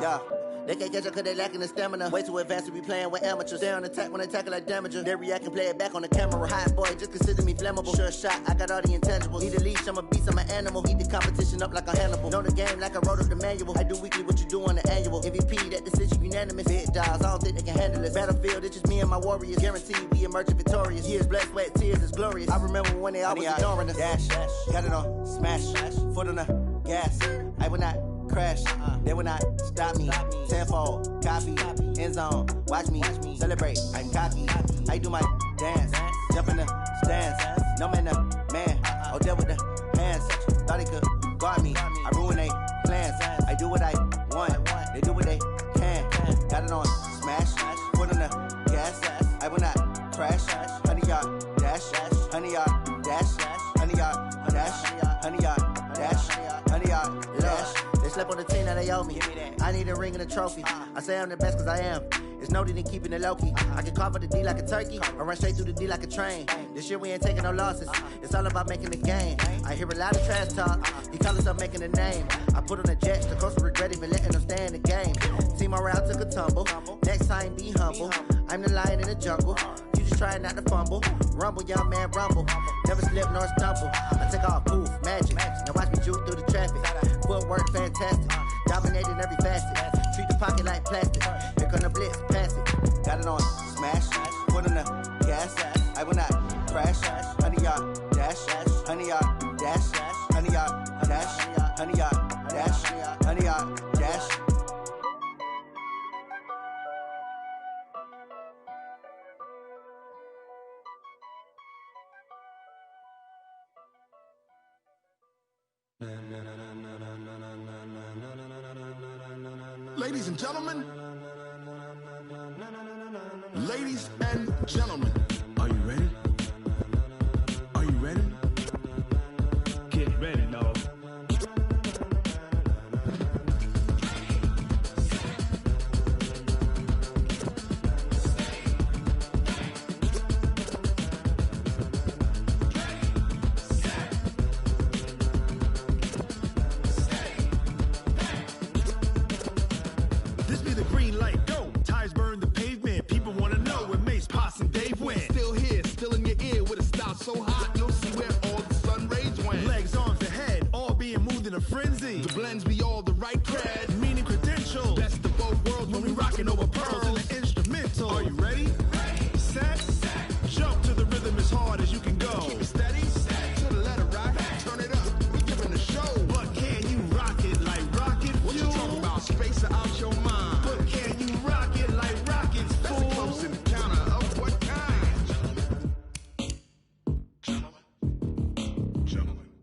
Yeah. They can't catch up cause they lacking the stamina. Way too advanced to be playing with amateurs. Stay on attack when attacking like damager. They react and play it back on the camera. Hot boy, just consider me flammable. Sure shot, I got all the intangibles. Need a leash, I'm a beast, I'm an animal. Eat the competition up like a Hannibal. Know the game like I wrote up the manual. I do weekly what you do on the annual. MVP, that decision unanimous. Big dogs, I don't think they can handle it. Battlefield, it's just me and my warriors. Guaranteed we emerging victorious. Years, blood, sweat, tears, it's glorious. I remember when they always ignoring us. Dash, got it on, smash, foot on the gas. I will not crash, they will not stop me. Tenfold, copy, end zone, watch me celebrate. I'm cocky, I do my dance, jump in the stands. No man, the man, oh, there with the hands. Thought he could guard me, I ruin they plans. I do what I want, they do what they can. Got it on smash, foot on the gas. I will not crash, 100 yard dash, 100 yard dash, 100 yard dash, 100 yard dash, 100 yard dash. They slept on the team that they owe me. I need a ring and a trophy. I say I'm the best cause I am. It's no need in keeping it low-key. I can carve up the D like a turkey or run straight through the D like a train. This year we ain't taking no losses. It's all about making the game. I hear a lot of trash talk. He call us up making a name. I put on the jets. The coach will regret even letting them stay in the game. Team morale took a tumble. Next time be humble. I'm the lion in the jungle. You just try not to fumble. Rumble, young man, rumble. Never slip nor stumble. I take off, poof, magic. Now watch me juke through the traffic. Footwork fantastic. Dominating every facet. Treat the pocket like plastic. Here come the blitz, pass it. Got it on smash. Foot on the gas. I will not crash. 100 yard dash. 100 yard dash. 100 yard dash. 100 yard dash. 100 yard dash. Ladies and gentlemen, ladies and gentlemen, are you ready? Are you ready? Get ready, dog. So hot, you'll see where all the sun rays went. Legs, arms, the head, all being moved in a frenzy. The blends be all the right cred, meaning credentials. Best of both worlds when we rockin' over pearls in the instrumental. Are you ready? Ready. Set. Jump to the rhythm as hard as you can go. Keep it steady. To the letter right. Turn it up. We giving a show. But can you rock it like rocket fuel? What you talking about? Space out your mind. But can you rock it like rockets, fool? That's a close encounter of what kind?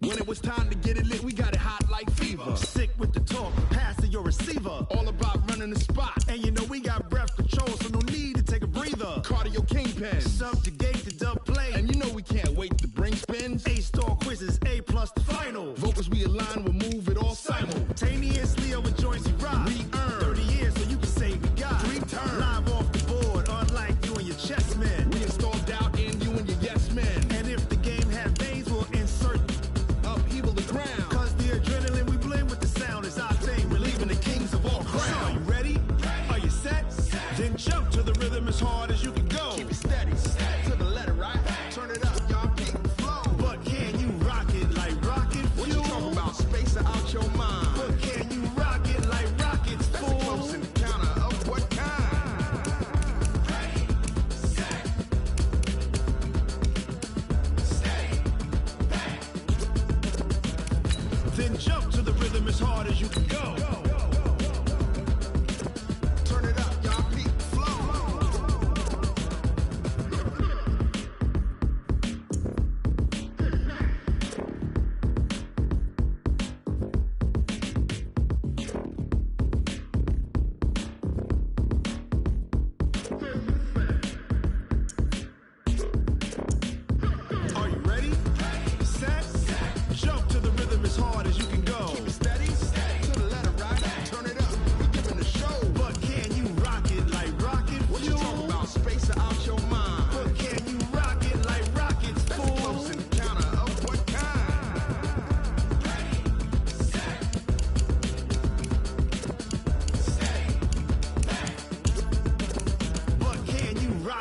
When it was time to get it lit, we got it hot like fever. Sick with the talk, pass to your receiver. All about running the spot. And you know we got breath control, so no need to take a breather. Cardio kingpin, subjugate the dub play. And you know we can't wait to bring spins. A-star quizzes, A+ the final. Vocals we align, we'll move it all simultaneously over joints we rock. We earn 30 years, so you can say we got 3 turns. Live off the board, unlike you and your chess men. We install doubt in you and your yes men. And if the game had veins, we'll insert upheaval the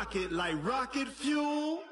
rocket like rocket fuel.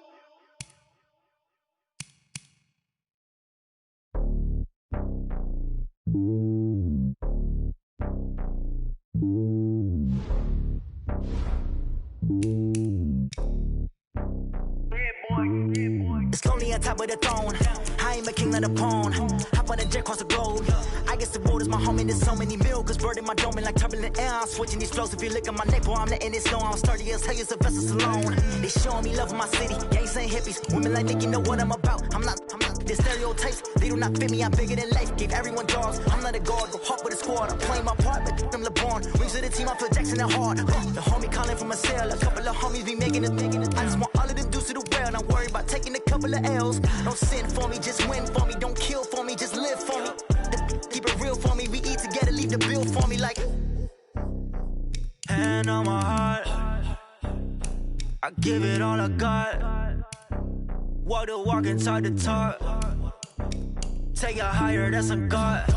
It's lonely on top of the throne. I am a king of the pawn. Hop on a jet across the globe. I guess the world is my home and there's so many milk. Bird in my dome and like turbulent air. I'm switching these flows. If you look at my neck, boy, I'm letting it snow. I'm sturdy as hell as a vessel alone. They showing me love in my city. Gangs and hippies. Women like Nicki know what I'm about. I'm not. The stereotypes, they do not fit me. I'm bigger than life. Gave everyone dogs. I'm not a guard. Go hard with a squad. I'm playing my part, but them LeBron. Rings to the team. I feel Jackson and hard. The homie calling from a cell. A couple of homies be making it. I just want all of them dudes to the well. Not worry about taking a couple of L's. Don't sin for me, just win for me. Don't kill for me, just live for me. Keep it real for me. We eat together, leave the bill for me like. Hand on my heart, I give it all I got. Walk the walk and talk the talk. Take it higher, that's a God.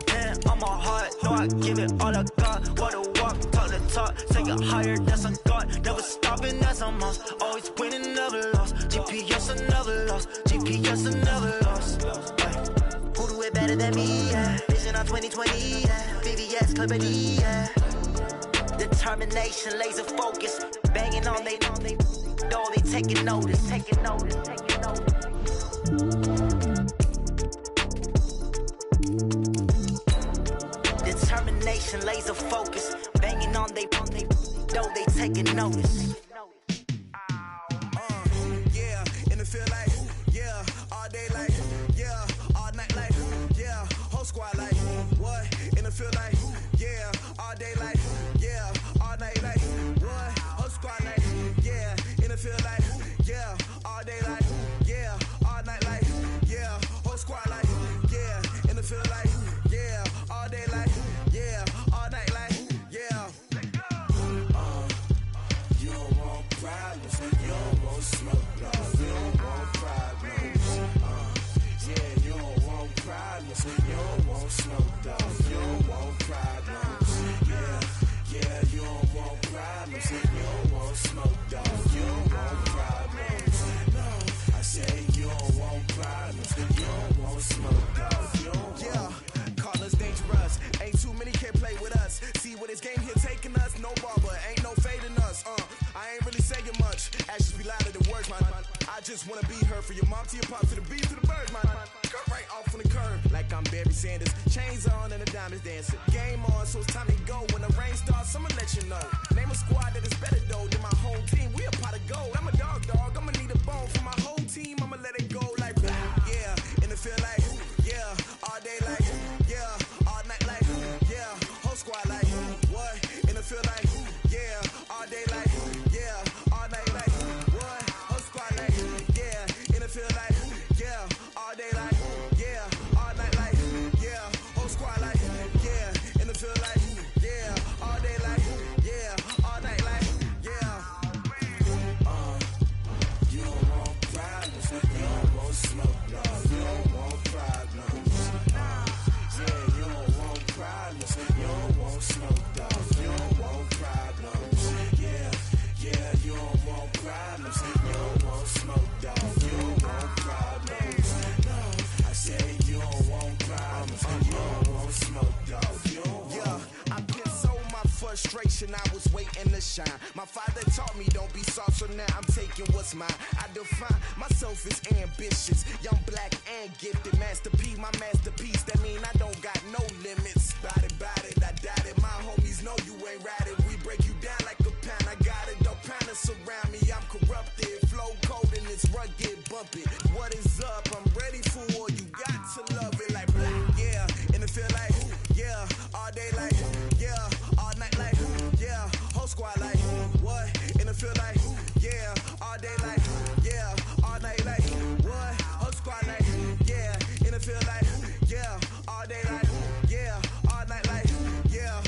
Hand on my heart, no, I give it all I got. Walk the walk, talk the talk. Take it higher, that's a God. Never stopping, that's a must. Always winning, never lost. GPS, I never lost. GPS, I never lost. Who do it better than me? Yeah. Vision on 2020, yeah. VVS, Clippity, yeah. Determination, laser focus. Banging on they door, they taking notice. Determination, laser focus. Banging on they door, they taking notice. Yeah, and it feel like, yeah, all day like, yeah, all night like, yeah, whole squad like, what? And it feel like, yeah, all day like, yeah, all night like, what? Whole squad like, yeah, and it feel like, yeah, all day like, yeah, all night like, yeah, whole squad like, yeah, and it feel like, yeah, all day like, yeah, all night like, yeah. You don't want problems, you don't want smoke, no, you don't want problems. Yeah, you don't want problems, you don't want smoke, dog, you don't want problems. Yeah, you don't want problems, you don't want smoke, dog, you don't want problems. No, I say you don't want problems, you don't want smoke, dog, you don't want. Yeah, call us dangerous, ain't too many can play with us. See what this game here taking us, no barber, ain't no fading us. I ain't really saying much, actions be louder than words, man. I just wanna be heard for your mom to your pop to the beat to the birds, man. Cut right off on the curb, like I'm Barry Sanders. Chains on and the diamonds dancing. Game on, so it's time to go. When the rain starts, I'ma let you know. Name a squad that is better though than my whole team. We a pot of gold. I'm a dog, I'ma need a bone for my whole team. I'ma let it go like, yeah, and it feel like, yeah, all day like, yeah, all night like, yeah, whole squad like, what? And it feel like, yeah, all day like, yeah, all night like, what? Whole squad like, yeah, and it feel like, yeah, all day like, yeah, all night like, yeah, whole squad like, yeah, and it feel like, yeah, all day like, yeah, all night like, yeah. You don't want problems, you don't want smoke, no, you don't want problems. Yeah, you don't want problems, you don't want smoke, dog, you don't want problems. Yeah, you don't want problems, you don't want smoke, dog, you don't want problems. No, I say you don't want problems, you don't want smoke, dog, you don't want. Yeah, I've been so my frustration, I was waiting to shine. My father taught me don't be soft, so now I'm taking what's mine. I define myself as ambitious, young, black, and gifted. Master P, my masterpiece, that mean I don't got no limits. Bout it, I doubt it. My homies know you ain't ratted. We break you down like a pound. I got it, don't pound us around me. I'm corrupted, flow cold and it's rugged, bumpy. What is up? I'm ready for war. You got to love it like black, yeah. And it feel like, yeah, all day like, yeah, all night like, yeah, whole squad like, what? And it feel like, yeah, all day like, yeah, all night like, what? Whole squad like, yeah, and it feel like, yeah, all day like, yeah, all night like, yeah,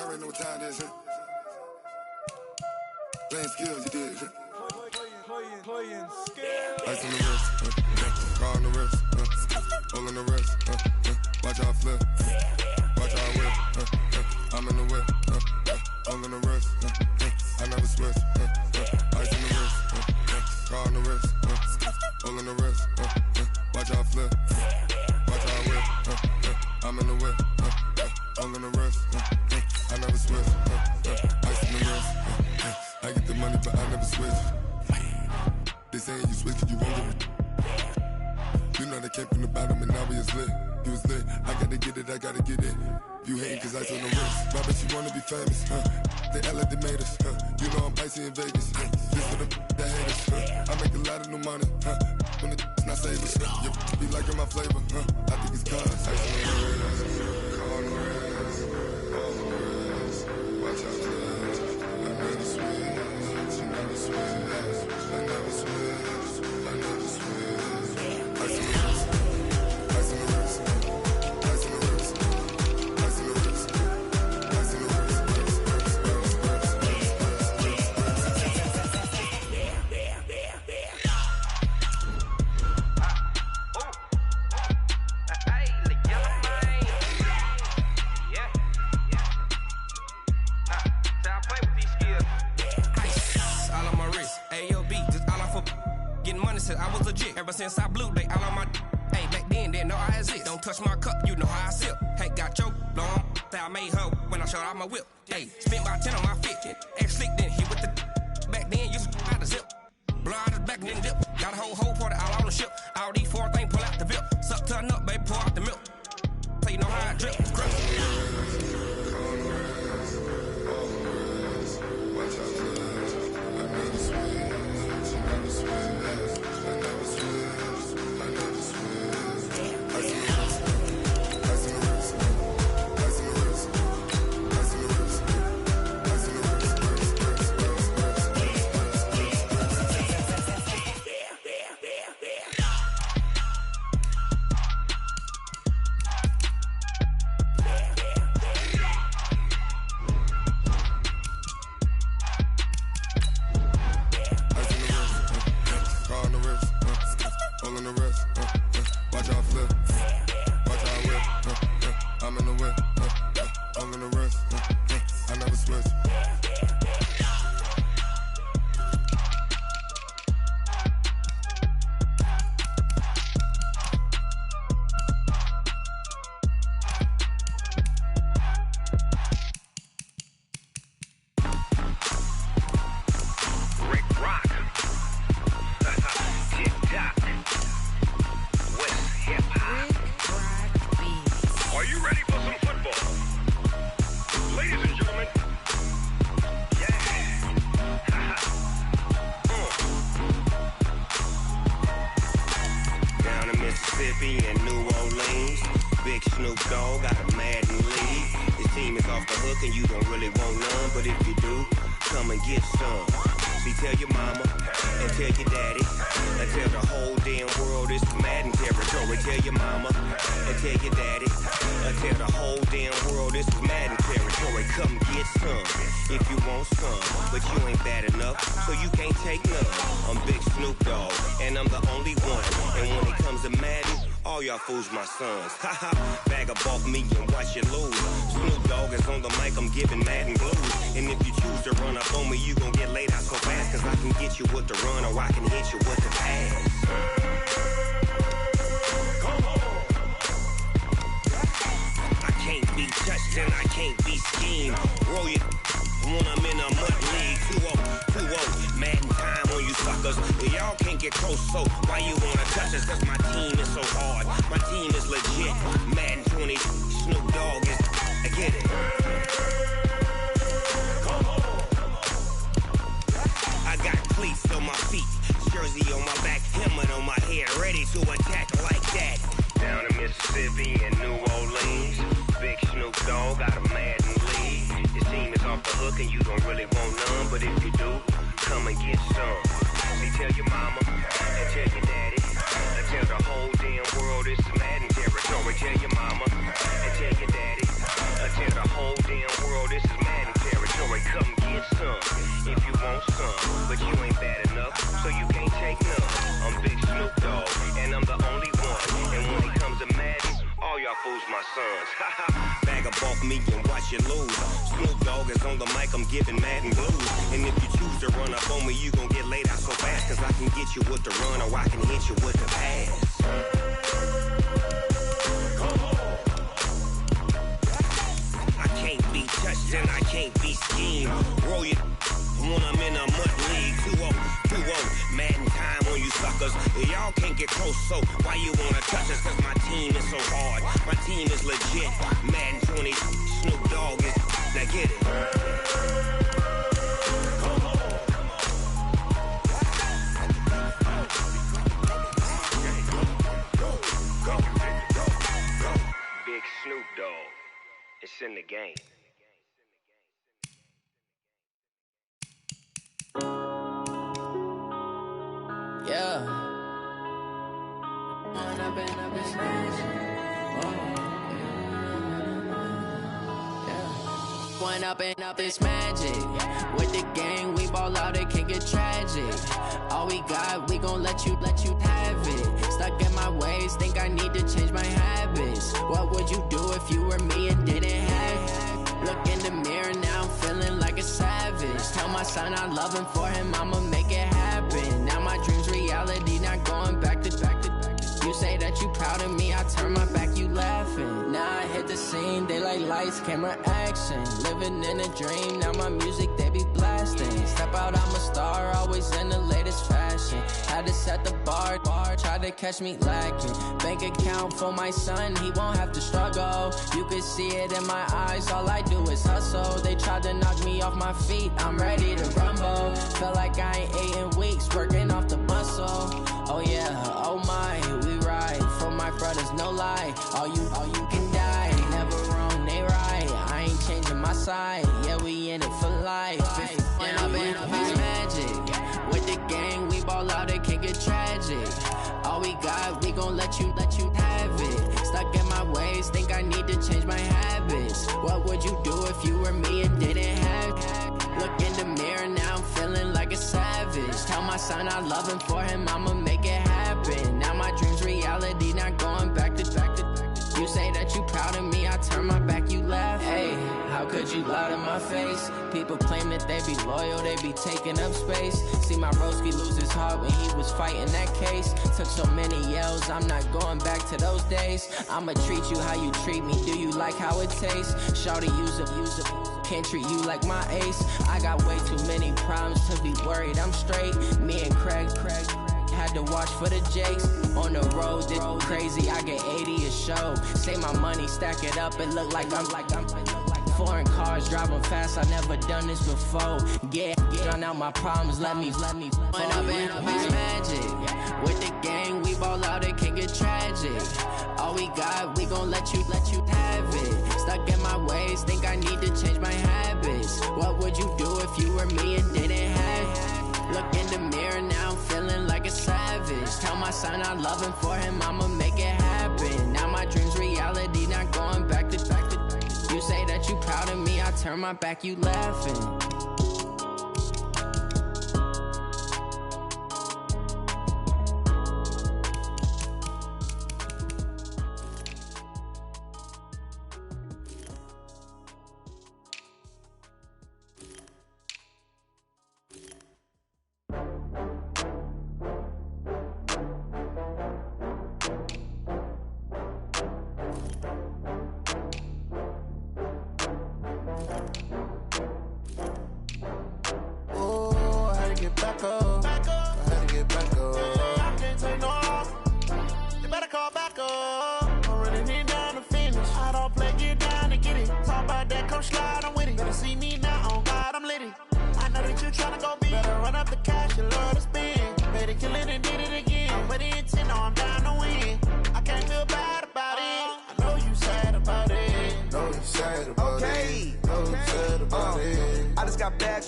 Y'all already know what time it is, huh? Playing skills, you did. Playing skills. Ice on the wrist, car on the wrist, hole in the wrist, watch how I flip, watch how I whip, I'm in the whip, hole in the wrist, I never switch, ice on the wrist, car on the wrist, hole in the wrist, watch how I flip, watch how I whip, I'm in the whip, hole in the wrist, I never switch, ice on the wrist, I get the money but I never switch. They saying you switch 'cause you won't get it. You know they came from the bottom and now we is lit. You was lit, I gotta get it, I gotta get it. You hating 'cause I told the wrist. My bitch, you wanna be famous, They act like they made us, You know I'm icy in Vegas, This for the that hate us, I make a lot of new money, When the not savers, You be liking my flavor, I think it's cause ice on the wrist, car on the wrist, all on the wrist. Watch out, clutch, I never switch, you never switch. I never switch, I never switch. Ice on the wrist, ice on the wrist, ice on the wrist, ice on the wrist, ice on the wrist. I was legit ever since I blew they all on my hey back then didn't know I exist. Don't touch my cup, you know how I sip. Hey, got your long that I made her when I showed out my whip. Hey, spent about 10 on my fit. Ex slick then hit with the back then used to out the zip. Blow out his back and then dip. Got a whole party all on the ship. All these four things pull out the bip. Suck to a nut, baby, pour out the milk. So you know how I drip. My sons, bag up off me and watch you lose. Snoop Dogg is on the mic, I'm giving Madden blues. And if you choose to run up on me, you gon' get laid out so fast. Cause I can get you with the run or I can hit you with the pass. Come on. I can't be touched and I can't be schemed. Roll you when I'm in a mud league. 2-0, Madden time on you suckers. Y'all can't get close, so why you wanna touch us? Cause my team is so hard. My team is legit. Madden 20, Snoop Dogg is. I get it. Come on. I got cleats on my feet, jersey on my back, helmet on my head, ready to attack like that. Down in Mississippi and New Orleans, Big Snoop Dogg got a Madden lead. Your team is off the hook and you don't really want none, but if you do, come and get some. See, tell your mama and tell your daddy. Tell the whole damn world it's Madden territory. Tell your mama and tell your daddy. Tell the whole damn world this is brag about me and watch you lose. Snoop Dogg is on the mic, I'm giving mad and blues. And if you choose to run up on me, you gon' get laid out so fast. Cause I can get you with the run or I can hit you with the pass. I can't be touched and I can't be schemed. Roll you when I'm in a mud league. 2-0, Madden time on you suckers. Y'all can't get close, so why you wanna touch us? Cause my team is so hard, my team is legit. Madden 20, Snoop Dogg is, now get it. Big Snoop Dogg, it's in the game. Yeah. One up and up is magic. With the gang, we ball out, it can get tragic. All we got, we gon' let you have it. Stuck in my ways, think I need to change my habits. What would you do if you were me and didn't have it? Look in the mirror, now I'm feeling like a savage. Tell my son I love him, for him I'ma make it happen. Now my dream's reality, not going back to. You say that you proud of me, I turn my back, you laughing. Now I hit the scene, they like lights, camera, action. Living in a dream, now my music, they be blasting. Step out, I'm a star, always in the latest fashion. Had to set the bar, try to catch me lacking. Bank account for my son, he won't have to struggle. You can see it in my eyes, all I do is hustle. They tried to knock me off my feet, I'm ready to rumble. Felt like I ain't ate in weeks, working off the muscle. Oh yeah, oh my, we ride for my brothers, no lie. All you can die, never wrong, they right. I ain't changing my side, yeah, we in it for life. When up and up is magic. With the gang, we ball out, it can get tragic. All we got, we gon' let you have it. Stuck in my ways, think I need to change my habits. What would you do if you were me and didn't have it? Look in the mirror, now I'm feeling like a savage. Tell my son I love him, for him I'ma make it happen. Now my dream's reality, not going back to. You say that you proud of me, I turn my back, you laugh. Hey, how could you lie to my face? People claim that they be loyal, they be taking up space. See my broski lose his heart when he was fighting that case. Took so many yells, I'm not going back to those days. I'ma treat you how you treat me, do you like how it tastes? Shawty, use up, can't treat you like my ace. I got way too many problems to be worried, I'm straight. Me and Craig had to watch for the Jakes. On the road, this crazy, I get 80 a show. Say my money, stack it up, it look like I'm foreign cars, driving fast, I never done this before. Yeah, drown out my problems, let me When up and up is magic. With the gang, we ball out, it can get tragic. All we got, we gon' let you have it. Stuck in my ways, think I need to change my habits. What would you do if you were me and didn't have it? Look in the mirror, now I'm feeling like a savage. Tell my son I love him, for him I'ma make it happen. Now my dream's reality, not going back to. You say that you proud of me, I turn my back, you laughing.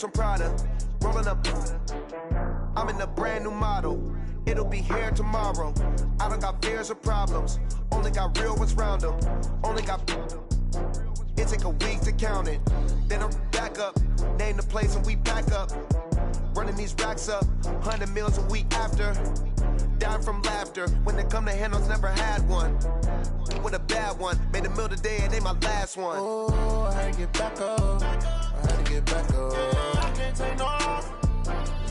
From Prada, rolling up. I'm in a brand new model. It'll be here tomorrow. I don't got fears or problems. Only got real ones round them. Only got. It take a week to count it. Then I'm back up. Name the place and we pack up. Running these racks up. 100 meals a week after. Down from laughter. When they come to handles, never had one. with a bad one. Made a meal today and ain't my last one. Oh, I had to get back up. I had to get back up. I can't take no loss.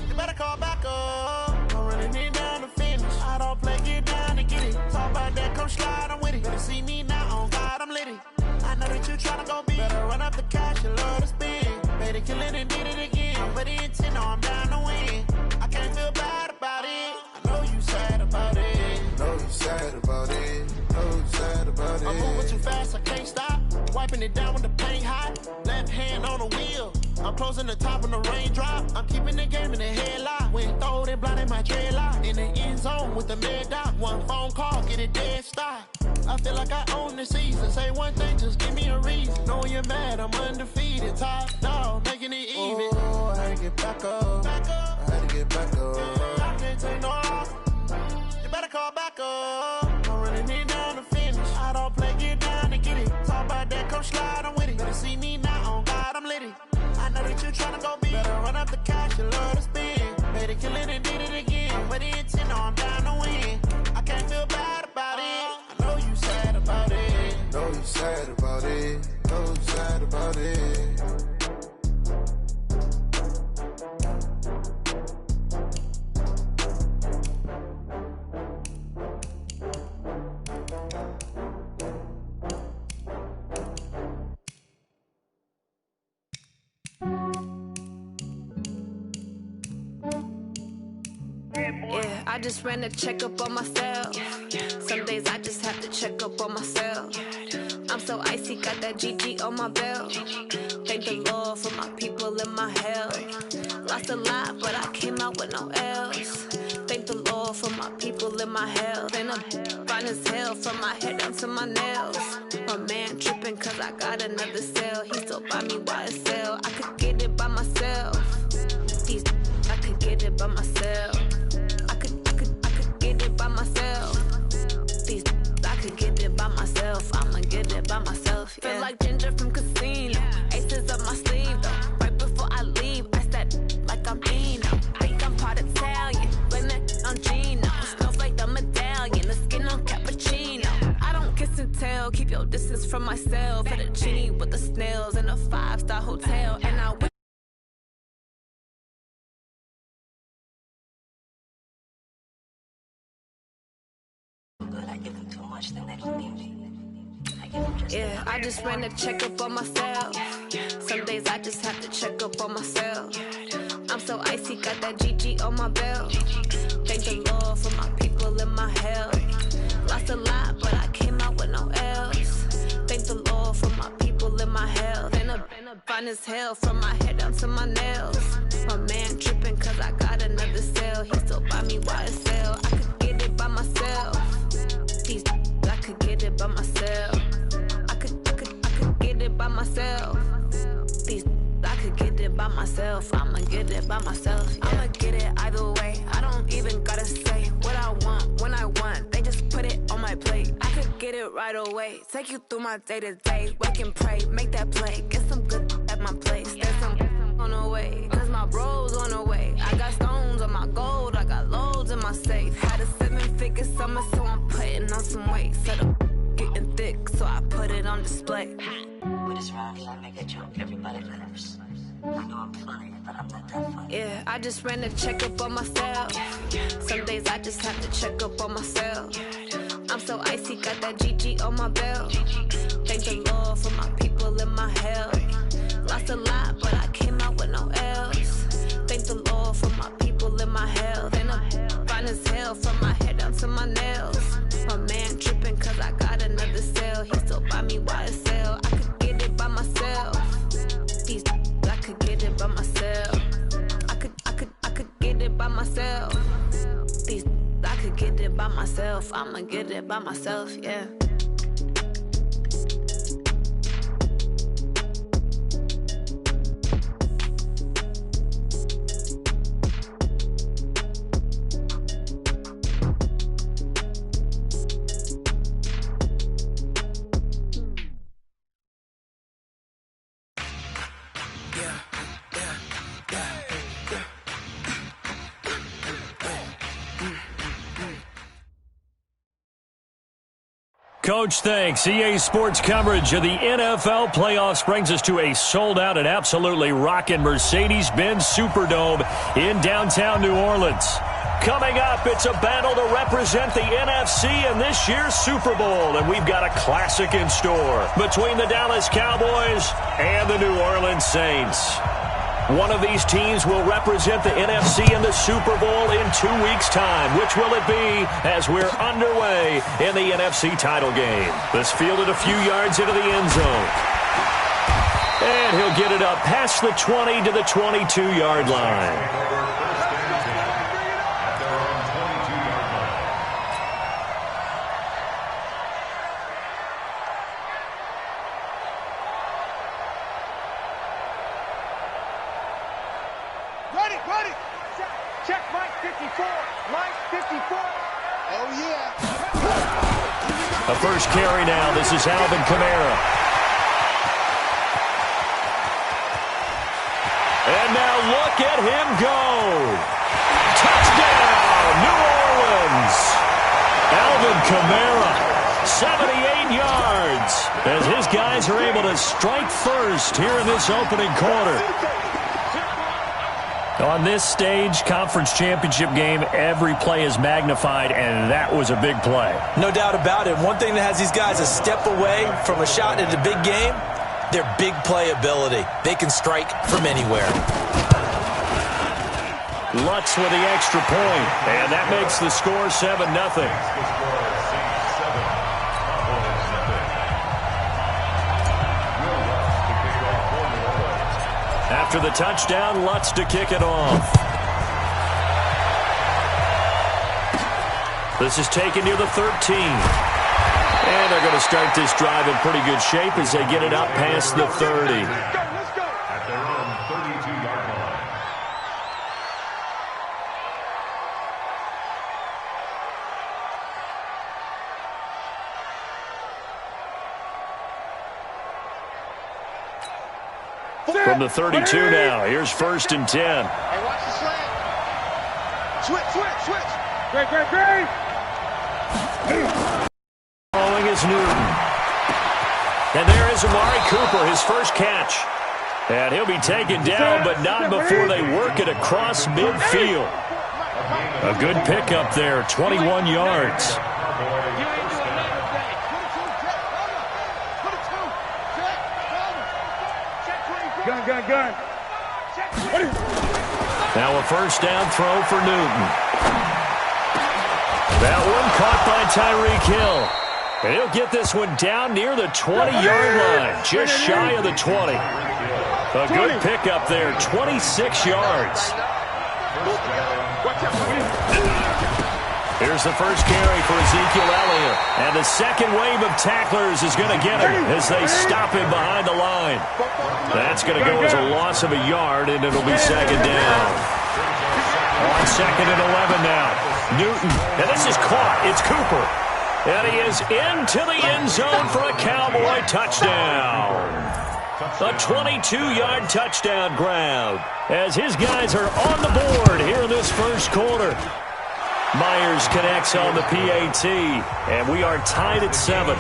You better call back up. I'm running it down to finish. I don't play, get down to get it. Talk about that, come slide, I'm with it. Better see me now, on God, I'm litty. I know that you tryna go big. Better run up the cash, you love to spend. Made it, kill it, and did it again. But the intent, no, I'm down to win. I can't feel bad about it. I know you sad about it. Know you sad about it. Know you sad about it. I'm moving too fast, I can't stop. Wiping it down with the paint hot. Left hand on the wheel. I'm closing the top when the raindrop. I'm keeping the game in the headlock. When throw it blind in my dreadlock. In the end zone with the mad dot. One phone call, get it dead stop. I feel like I own the season. Say one thing, just give me a reason. Knowing you're mad, I'm undefeated. Top dog, making it even. Oh, I had to get back up. I had to get back up. I can't take no loss. You better call back up. I'm running it down to finish. I don't play, get down to get it. Talk about that, come slide, I'm with it. Better see me now, on God, I'm litty. I know that you tryna go big. Better run up the cash, you love to spend. Made it, kill it, and did it again. But the intent, no, I'm down to win. I can't feel bad about it. I know you sad about it. Know you sad about it. Know you sad about it. Yeah, I just ran a checkup on myself. Some days I just have to check up on myself. I'm so icy, got that GG on my belt. Thank the Lord for my people and my health. Lost a lot, but I came out with no L's. Thank the Lord for my people and my health. And I'm fine as hell from my head down to my nails. My man tripping cause I got another cell. He still buy me YSL. I could get it by myself. These I could get it by myself. I could get it by myself. These I could get it by myself. I'ma get it by myself. Yeah. Feel like Ginger from Casino. Aces up my sleeve though. Right before I leave, I step like I'm Dino. Think I'm part Italian. Blame it on Gino. Snowflake the medallion. The skin on cappuccino. I don't kiss and tell. Keep your distance from myself. At a genie with the snails in a 5-star hotel. And I yeah, I just ran a checkup on myself. Some days I just have to check up on myself. I'm so icy, got that GG on my belt. Thank the Lord for my people and my health. Lost a lot, but I came out with no L's. Thank the Lord for my people and my health. And I'm fine as hell from my head down to my nails. My man tripping cause I got another cell. He still buy me YSL. I could get it by myself. These I could get it by myself. I could get it by myself. These I could get it by myself. I'ma get it by myself. Yeah. I'ma get it either way. I don't even gotta say what I want when I want. They just put it on my plate. I could get it right away. Take you through my day to day. Wake and pray, make that play. Get some good at my place. There's some on the way, cause my bros on the way. I got stones on my gold. I got loads in my safe. Had a 7-figure summer, so I'm putting on some weight. Set up getting thick, so I put it on display. With this round here, I make a joke, everybody laughs. I know I'm funny, but I'm not that funny. Yeah, I just ran a checkup on myself. Some days I just have to check up on myself. I'm so icy, got that GG on my belt. Thank the Lord for my people and my health. Lost a lot, but I came out with no L's. Thank the Lord for my people and my health. And I'm fine as hell from my head down to my nails. My man tripping cause I got another cell. He still buy me YSL. I could get it by myself. These I could get it by myself. I could get it by myself. These I could get it by myself. I'ma get it by myself, yeah. Coach, thanks. EA Sports coverage of the NFL playoffs brings us to a sold-out and absolutely rocking Mercedes-Benz Superdome in downtown New Orleans. Coming up, it's a battle to represent the NFC in this year's Super Bowl, and we've got a classic in store between the Dallas Cowboys and the New Orleans Saints. One of these teams will represent the NFC in the Super Bowl in 2 weeks' time. Which will it be as we're underway in the NFC title game? This fielded a few yards into the end zone. And he'll get it up past the 20 to the 22-yard line. Check Mike 54. Mike 54. Oh, yeah. A first carry now. This is Alvin Kamara. And now look at him go. Touchdown, New Orleans. Alvin Kamara, 78 yards, as his guys are able to strike first here in this opening quarter. On this stage, conference championship game, every play is magnified, and that was a big play. No doubt about it. One thing that has these guys a step away from a shot in the big game, their big play ability. They can strike from anywhere. Lutz with the extra point, and that makes the score 7-0. After the touchdown, Lutz to kick it off. This is taken near the 13. And they're going to start this drive in pretty good shape as they get it up past the 30. At their own 32-yard line. From the 32 now, here's 1st and 10. Hey, watch the slant. Switch. Great. Following is Newton. And there is Amari Cooper, his first catch. And he'll be taken down, but not before they work it across midfield. A good pickup there, 21 yards. Gun. Now a first down throw for Newton. That one caught by Tyreek Hill. And he'll get this one down near the 20-yard line, just shy of the 20. A good pickup there, 26 yards. Here's the first carry for Ezekiel Elliott. And the second wave of tacklers is going to get him as they stop him behind the line. That's going to go as a loss of a yard, and it'll be second down. On 2nd and 11 now. Newton, and this is caught. It's Cooper. And he is into the end zone for a Cowboy touchdown. A 22-yard touchdown grab as his guys are on the board here in this first quarter. Myers connects on the PAT, and we are tied at 7.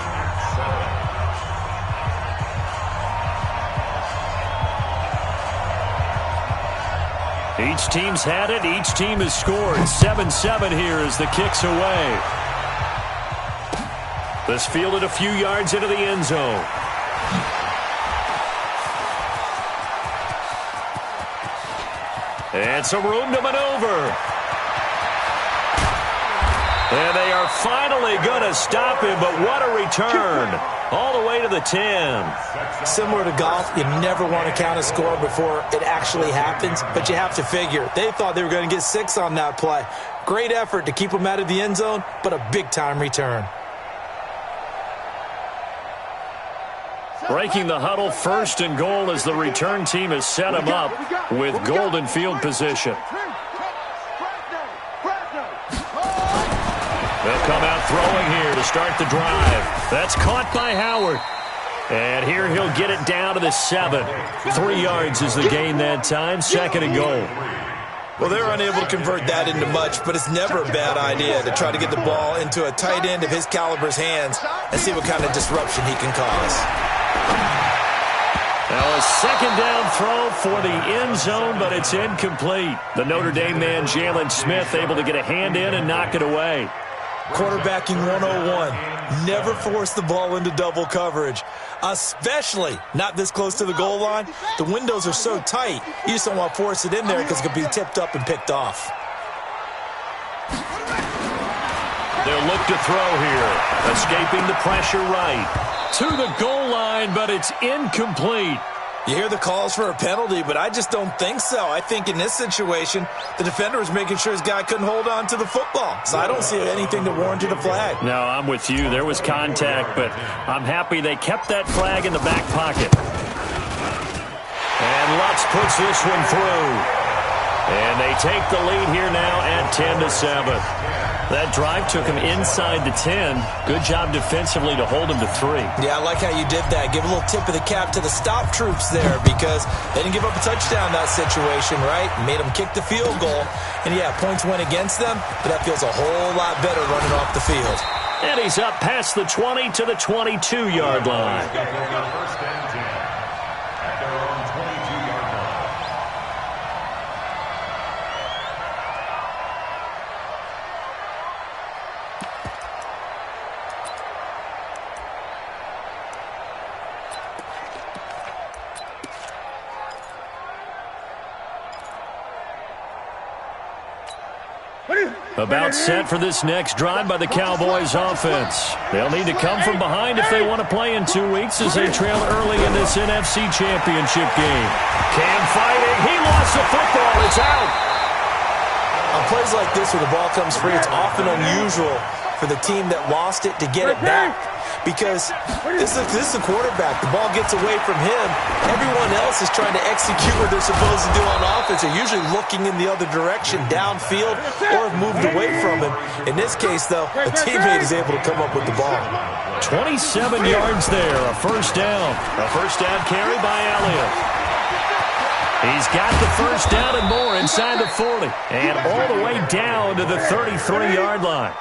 Each team's had it. Each team has scored. 7-7 here as the kick's away. This fielded a few yards into the end zone. And some room to maneuver. And they are finally going to stop him, but what a return. All the way to the 10. Similar to golf, you never want to count a score before it actually happens, but you have to figure. They thought they were going to get 6 on that play. Great effort to keep them out of the end zone, but a big-time return. Breaking the huddle, 1st and goal as the return team has set him up with golden field position. They'll come out throwing here to start the drive. That's caught by Howard. And here he'll get it down to the 7. 3 yards is the gain that time, 2nd and goal. Well, they're unable to convert that into much, but it's never a bad idea to try to get the ball into a tight end of his caliber's hands and see what kind of disruption he can cause. Now a second down throw for the end zone, but it's incomplete. The Notre Dame man, Jalen Smith, able to get a hand in and knock it away. Quarterbacking 101. Never force the ball into double coverage, especially not this close to the goal line. The windows are so tight, you just don't want to force it in there because it could be tipped up and picked off. They'll look to throw here. Escaping the pressure right. To the goal line, but it's incomplete. You hear the calls for a penalty, but I just don't think so. I think in this situation, the defender was making sure his guy couldn't hold on to the football. So I don't see anything that warranted a flag. No, I'm with you. There was contact, but I'm happy they kept that flag in the back pocket. And Lutz puts this one through. And they take the lead here now at 10-7. That drive took him inside the 10. Good job defensively to hold him to 3. Yeah, I like how you did that. Give a little tip of the cap to the stop troops there because they didn't give up a touchdown in that situation, right? Made them kick the field goal. And, yeah, points went against them, but that feels a whole lot better running off the field. And he's up past the 20 to the 22-yard line. About set for this next drive by the Cowboys offense. They'll need to come from behind if they want to play in 2 weeks as they trail early in this NFC Championship game. Cam fighting. He lost the football. It's out. On plays like this where the ball comes free, it's often unusual for the team that lost it to get it back. Because this is a quarterback. The ball gets away from him. Everyone else is trying to execute what they're supposed to do on offense. They're usually looking in the other direction, downfield, or have moved away from him. In this case, though, a teammate is able to come up with the ball. 27 yards there, a first down. A first down carry by Elliott. He's got the first down and more inside the 40. And all the way down to the 33-yard line.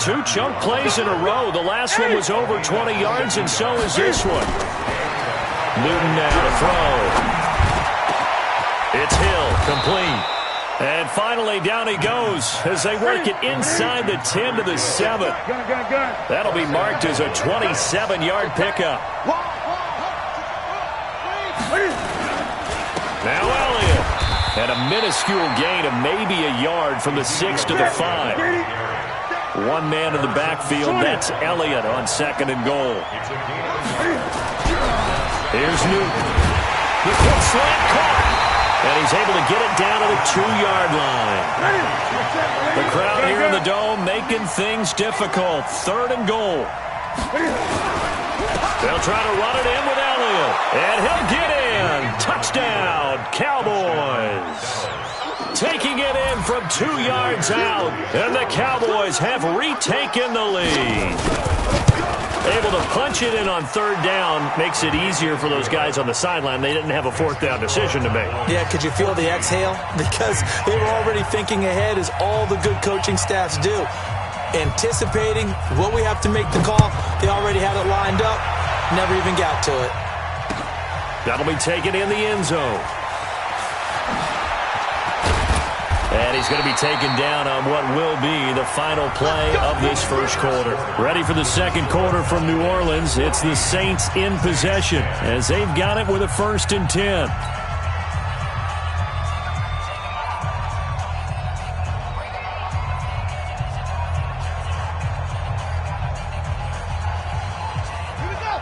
2 chunk plays in a row. The last one was over 20 yards, and so is this one. Newton now to throw. It's Hill, complete. And finally, down he goes as they work it inside the 10 to the 7. That'll be marked as a 27-yard pickup. Now Elliott. And a minuscule gain of maybe a yard from the 6 to the 5. One man in the backfield. That's Elliott on second and goal. Here's Newton. The quick slant caught. And he's able to get it down to the 2-yard line. The crowd here in the Dome making things difficult. Third and goal. They'll try to run it in with Elliott. And he'll get in. Touchdown, Cowboys. Taking it in from 2 yards out. And the Cowboys have retaken the lead. Able to punch it in on third down makes it easier for those guys on the sideline. They didn't have a fourth down decision to make. Yeah, could you feel the exhale? Because they were already thinking ahead, as all the good coaching staffs do. Anticipating what we have to make the call. They already had it lined up. Never even got to it. That'll be taken in the end zone. And he's going to be taken down on what will be the final play of this first quarter. Ready for the second quarter from New Orleans. It's the Saints in possession as they've got it with a 1st and 10.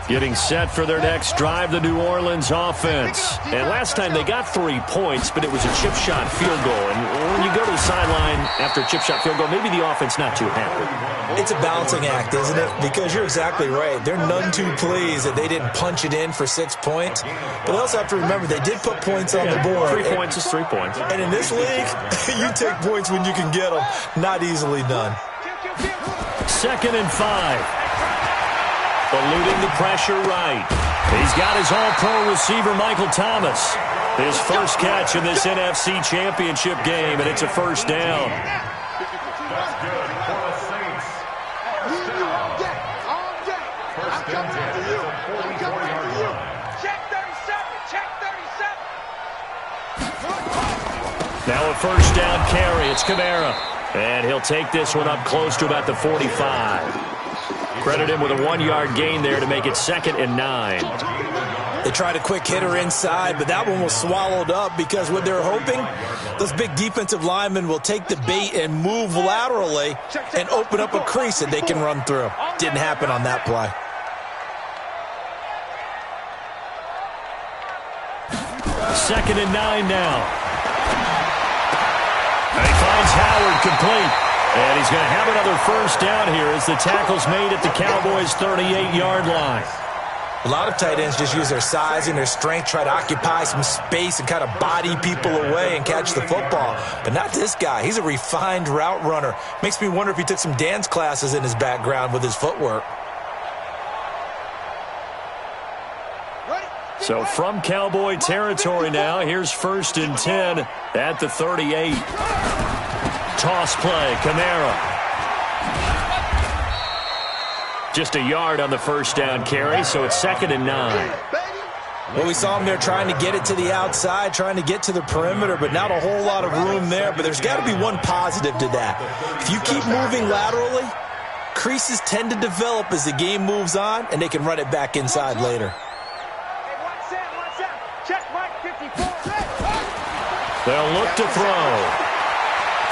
Getting set for their next drive, the New Orleans offense. And last time they got 3 points, but it was a chip shot field goal. And when you go to the sideline after a chip shot field goal, maybe the offense not too happy. It's a balancing act, isn't it? Because you're exactly right. They're none too pleased that they didn't punch it in for 6 points. But they also have to remember they did put points on the board. 3 points is 3 points. And in this league, you take points when you can get them. Not easily done. 2nd and 5. Eluding the pressure right. He's got his all-pro receiver, Michael Thomas. His first catch in this NFC Championship game, and it's a first down. That's good for the Saints. First down. First and 10. It's a 44-yard line. Check 37. Check 37. Now a first down carry. It's Kamara. And he'll take this one up close to about the 45. Credit him with a 1-yard gain there to make it 2nd and 9. They tried a quick hitter inside, but that one was swallowed up because what they're hoping, those big defensive linemen will take the bait and move laterally and open up a crease that they can run through. Didn't happen on that play. Second and 9 now. And he finds Howard complete. And he's going to have another first down here as the tackle's made at the Cowboys' 38-yard line. A lot of tight ends just use their size and their strength, try to occupy some space and kind of body people away and catch the football. But not this guy. He's a refined route runner. Makes me wonder if he took some dance classes in his background with his footwork. So from Cowboy territory now, here's 1st and 10 at the 38. Toss play, Kamara. Just a yard on the first down carry, so it's 2nd and 9. Well, we saw him there trying to get it to the outside, trying to get to the perimeter, but not a whole lot of room there. But there's got to be one positive to that. If you keep moving laterally, creases tend to develop as the game moves on, and they can run it back inside later. They'll look to throw.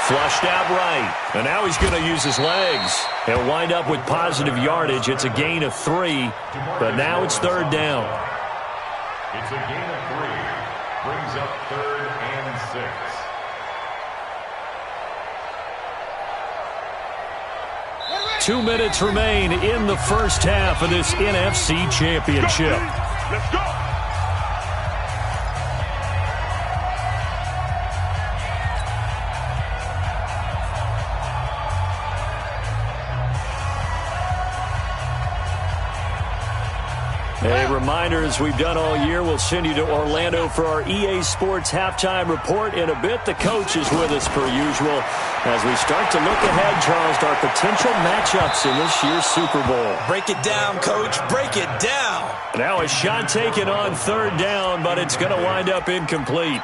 Flushed out right. And now he's going to use his legs. He'll wind up with positive yardage. It's a gain of 3, but now it's 3rd down. It's a gain of 3. Brings up 3rd and 6. 2 minutes remain in the first half of this NFC Championship. Let's go. A reminder, as we've done all year, we'll send you to Orlando for our EA Sports halftime report in a bit. The coach is with us per usual as we start to look ahead, Charles, to our potential matchups in this year's Super Bowl. Break it down, Coach. Break it down. Now a shot taken on 3rd down, but it's going to wind up incomplete.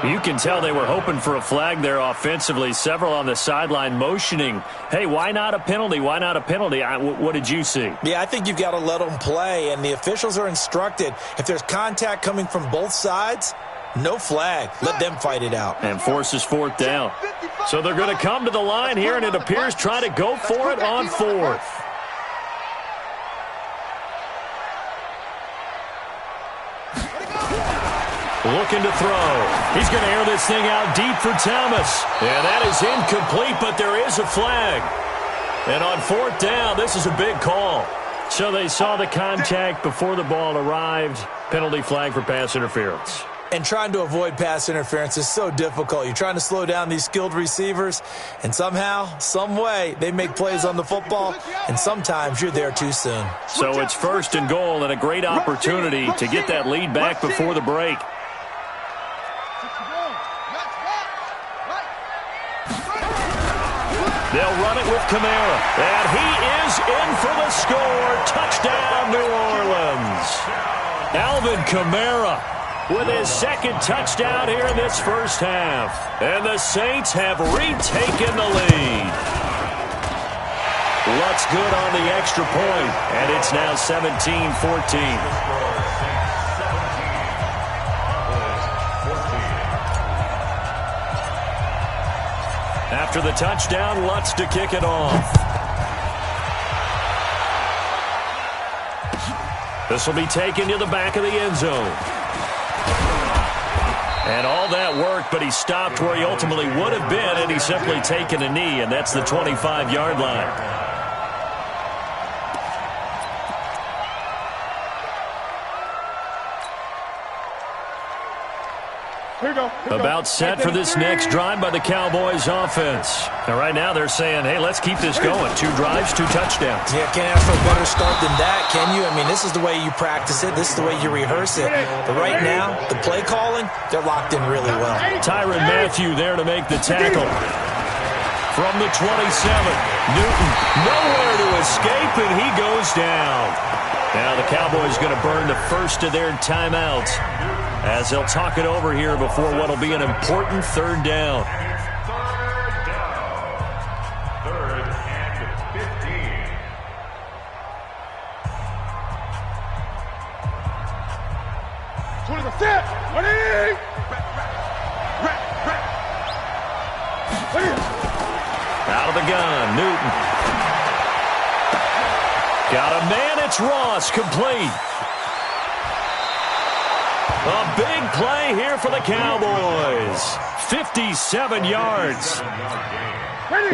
You can tell they were hoping for a flag there offensively. Several on the sideline motioning, hey, why not a penalty? Why not a penalty? What did you see? Yeah, I think you've got to let them play, and the officials are instructed if there's contact coming from both sides, no flag. Let them fight it out. And forces 4th down. So they're going to come to the line here, and it appears trying to go for it on 4th. Looking to throw. He's going to air this thing out deep for Thomas. And that is incomplete, but there is a flag. And on 4th down, this is a big call. So they saw the contact before the ball arrived. Penalty flag for pass interference. And trying to avoid pass interference is so difficult. You're trying to slow down these skilled receivers, and somehow, some way, they make plays on the football, and sometimes you're there too soon. So it's 1st and goal and a great opportunity to get that lead back before the break. They'll run it with Kamara, and he is in for the score. Touchdown, New Orleans. Alvin Kamara with his 2nd touchdown here in this first half. And the Saints have retaken the lead. Lutz good on the extra point, and it's now 17-14. After the touchdown, Lutz to kick it off. This will be taken to the back of the end zone. And all that worked, but he stopped where he ultimately would have been, and he's simply taken a knee, and that's the 25-yard line. About set for this next drive by the Cowboys offense. And right now they're saying, hey, let's keep this going. 2 drives, 2 touchdowns. Yeah, can't ask for a better start than that, can you? I mean, this is the way you practice it. This is the way you rehearse it. But right now, the play calling, they're locked in really well. Tyrann Mathieu there to make the tackle. From the 27, Newton nowhere to escape, and he goes down. Now the Cowboys going to burn the first of their timeouts as they'll talk it over here before what will be an important 3rd down. Third and 15. Out of the gun, Newton. Got a man, it's Ross, complete. A big play here for the Cowboys. 57 yards.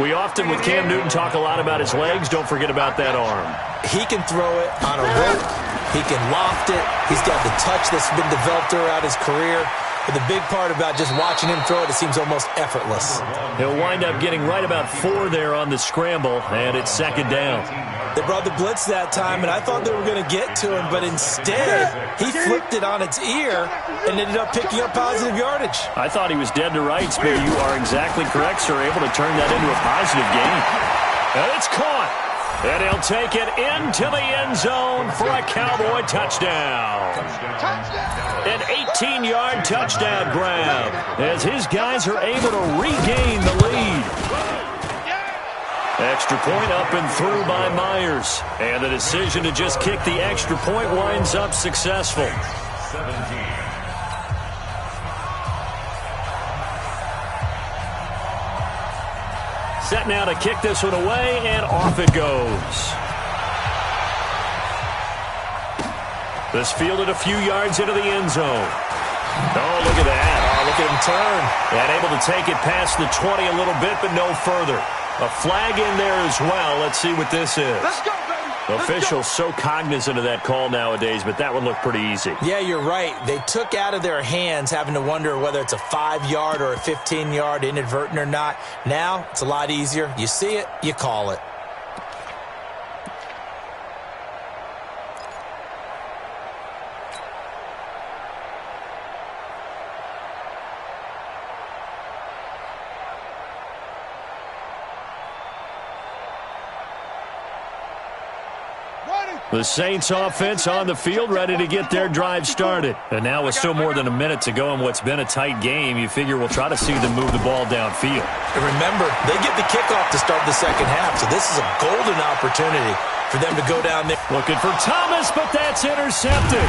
We often, with Cam Newton, talk a lot about his legs. Don't forget about that arm. He can throw it on a rope. He can loft it. He's got the touch that's been developed throughout his career. But the big part about just watching him throw it, it seems almost effortless. He'll wind up getting right about 4 there on the scramble, and it's 2nd down. They brought the blitz that time, and I thought they were going to get to him, but instead, he flipped it on its ear and ended up picking up positive yardage. I thought he was dead to rights, but you are exactly correct, sir. Able to turn that into a positive gain. And it's caught. And he'll take it into the end zone for a Cowboy touchdown. An 18-yard touchdown grab as his guys are able to regain the lead. Extra point up and through by Myers. And the decision to just kick the extra point winds up successful. 17. Set now to kick this one away, and off it goes. This fielded a few yards into the end zone. Oh, look at that. Oh, look at him turn. And able to take it past the 20 a little bit, but no further. A flag in there as well. Let's see what this is. Let's go, baby. Officials so cognizant of that call nowadays, but that one looked pretty easy. Yeah, you're right. They took out of their hands having to wonder whether it's a 5-yard or a 15-yard inadvertent or not. Now, it's a lot easier. You see it, you call it. The Saints offense on the field, ready to get their drive started. And now with still more than a minute to go in what's been a tight game, you figure we'll try to see them move the ball downfield. And remember, they get the kickoff to start the second half, so this is a golden opportunity for them to go down there. Looking for Thomas, but that's intercepted.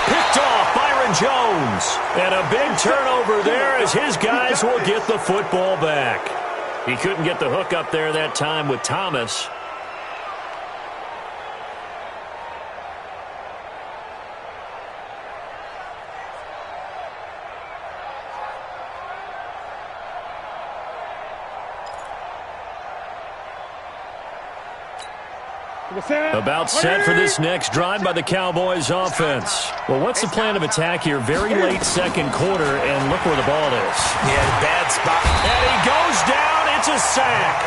Picked off Byron Jones. And a big turnover there as his guys will get the football back. He couldn't get the hook up there that time with Thomas. About set for this next drive by the Cowboys offense. Well, what's the plan of attack here? Very late second quarter, and look where the ball is. Yeah, bad spot. And he goes down. It's a sack.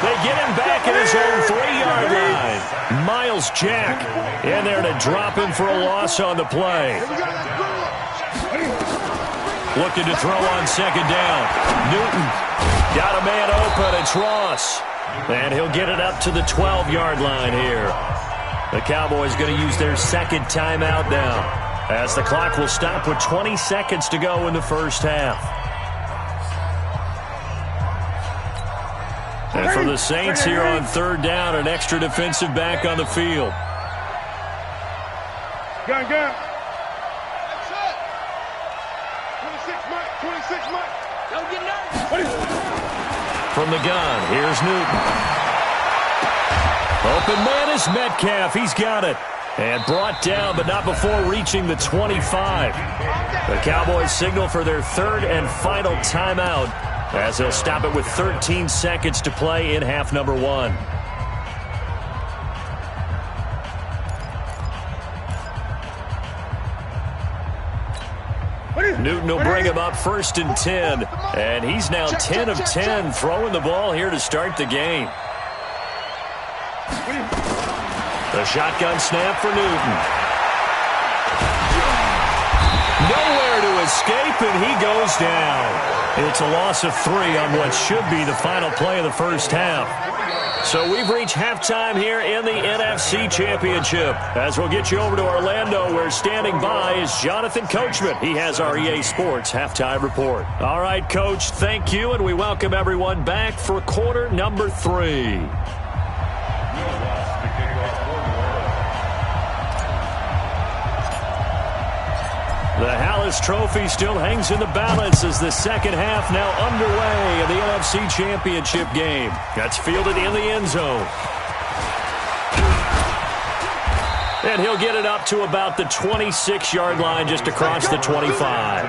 They get him back at his own 3-yard line. Miles Jack in there to drop him for a loss on the play. Looking to throw on second down. Newton got a man open. It's Ross. And he'll get it up to the 12-yard line here. The Cowboys going to use their second timeout now, as the clock will stop with 20 seconds to go in the first half. And for the Saints here on third down, an extra defensive back on the field. Gun. 26 Mike. Don't get nervous. From the gun, here's Newton. Open man is Metcalf. He's got it. And brought down, but not before reaching the 25. The Cowboys signal for their third and final timeout, as they'll stop it with 13 seconds to play in half number one. Newton will bring him up 1st and 10. And he's now 10 of 10 throwing the ball here to start the game. The shotgun snap for Newton. Nowhere to escape, and he goes down. It's a loss of 3 on what should be the final play of the first half. So we've reached halftime here in the NFC Championship. As we'll get you over to Orlando, where standing by is Jonathan Coachman. He has our EA Sports halftime report. All right, Coach, thank you, and we welcome everyone back for quarter number 3. The Hallis Trophy still hangs in the balance as the second half now underway in the NFC Championship game. That's fielded in the end zone. And he'll get it up to about the 26-yard line, just across the 25.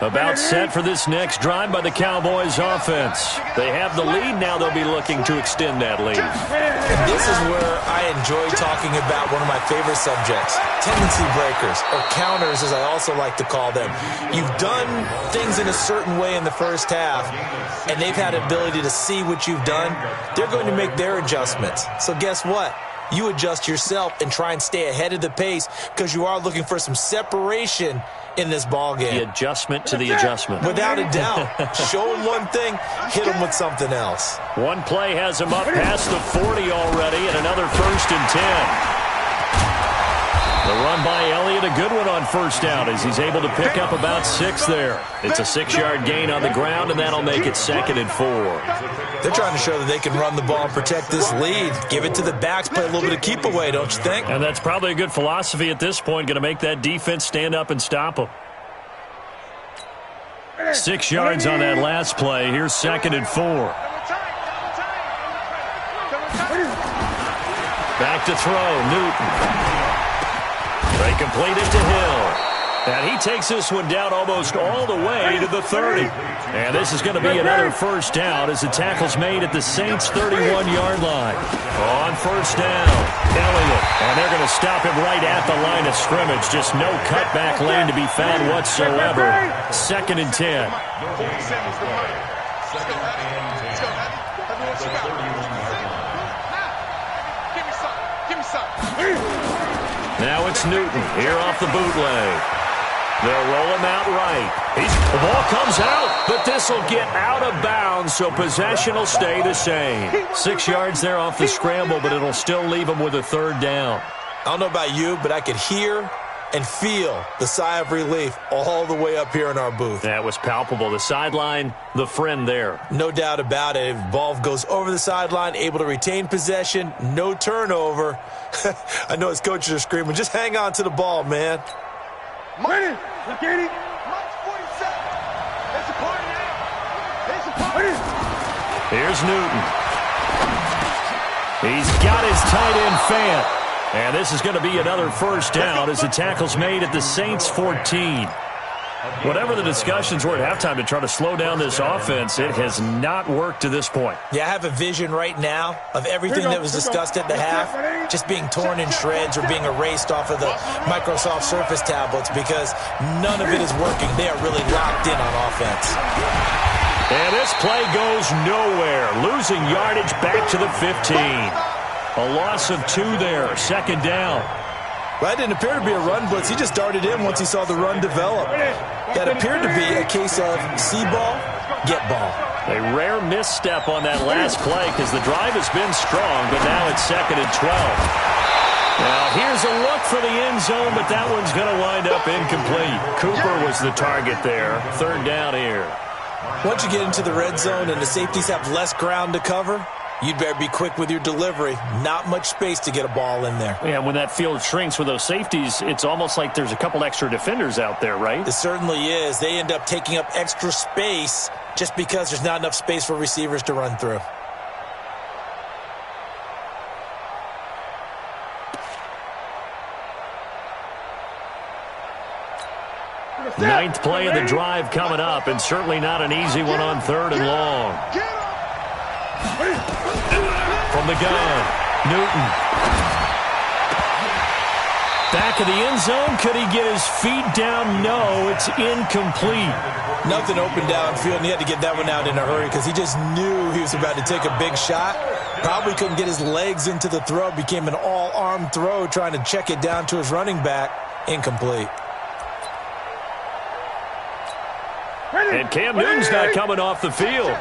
About set for this next drive by the Cowboys offense. They have the lead. Now they'll be looking to extend that lead. And this is where I enjoy talking about one of my favorite subjects, tendency breakers, or counters as I also like to call them. You've done things in a certain way in the first half, and they've had the ability to see what you've done. They're going to make their adjustments. So guess what? You adjust yourself and try and stay ahead of the pace because you are looking for some separation in this ball game. The adjustment to the adjustment. Without a doubt. Show him one thing, hit him with something else. One play has him up past the 40 already, and another 1st and 10. The run by Elliott, a good one on first down as he's able to pick up about 6 there. It's a 6-yard gain on the ground, and that'll make it 2nd and 4. They're trying to show that they can run the ball and protect this lead. Give it to the backs, play a little bit of keep away, don't you think? And that's probably a good philosophy at this point, going to make that defense stand up and stop them. 6 yards on that last play. Here's 2nd and 4. Back to throw, Newton. They complete it to Hill. And he takes this one down almost all the way to the 30. And this is going to be another first down as the tackle's made at the Saints' 31-yard line. On first down, Elliott. And they're going to stop him right at the line of scrimmage. Just no cutback lane to be found whatsoever. 2nd and 10. Now it's Newton here off the bootleg. They'll roll him out right. The ball comes out, but this will get out of bounds, so possession will stay the same. 6 yards there off the scramble, but it'll still leave him with a 3rd down. I don't know about you, but I could hear and feel the sigh of relief all the way up here in our booth. That was palpable. The sideline, the friend there. No doubt about it. If ball goes over the sideline, able to retain possession, no turnover. I know his coaches are screaming, just hang on to the ball, man. Money, look at it. Mike's 47. There's a party now. There's a party. Here's Newton. He's got his tight end Fant. And this is going to be another first down as the tackle's made at the Saints' 14. Whatever the discussions were at halftime to try to slow down this offense, it has not worked to this point. Yeah, I have a vision right now of everything that was discussed at the half just being torn in shreds or being erased off of the Microsoft Surface tablets because none of it is working. They are really locked in on offense. And this play goes nowhere. Losing yardage back to the 15. A loss of 2 there. 2nd down. Well, that didn't appear to be a run blitz. He just darted in once he saw the run develop. That appeared to be a case of see ball, get ball. A rare misstep on that last play because the drive has been strong, but now it's 2nd and 12. Now here's a look for the end zone, but that one's going to wind up incomplete. Cooper was the target there. 3rd down here. Once you get into the red zone and the safeties have less ground to cover, you'd better be quick with your delivery. Not much space to get a ball in there. Yeah, when that field shrinks with those safeties, it's almost like there's a couple extra defenders out there, right? It certainly is. They end up taking up extra space just because there's not enough space for receivers to run through. Ninth play of the drive coming up, and certainly not an easy one on 3rd and long. From the gun, Newton. Back of the end zone. Could he get his feet down? No, it's incomplete. Nothing open downfield, and he had to get that one out in a hurry because he just knew he was about to take a big shot. Probably couldn't get his legs into the throw. Became an all-arm throw trying to check it down to his running back. Incomplete. And Cam Newton's not coming off the field.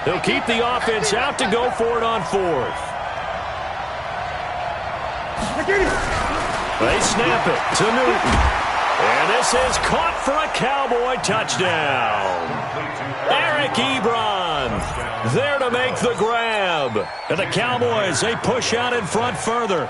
He'll keep the offense out to go for it on 4th. They snap it to Newton. And this is caught for a Cowboy touchdown. Eric Ebron there to make the grab. And the Cowboys, they push out in front further.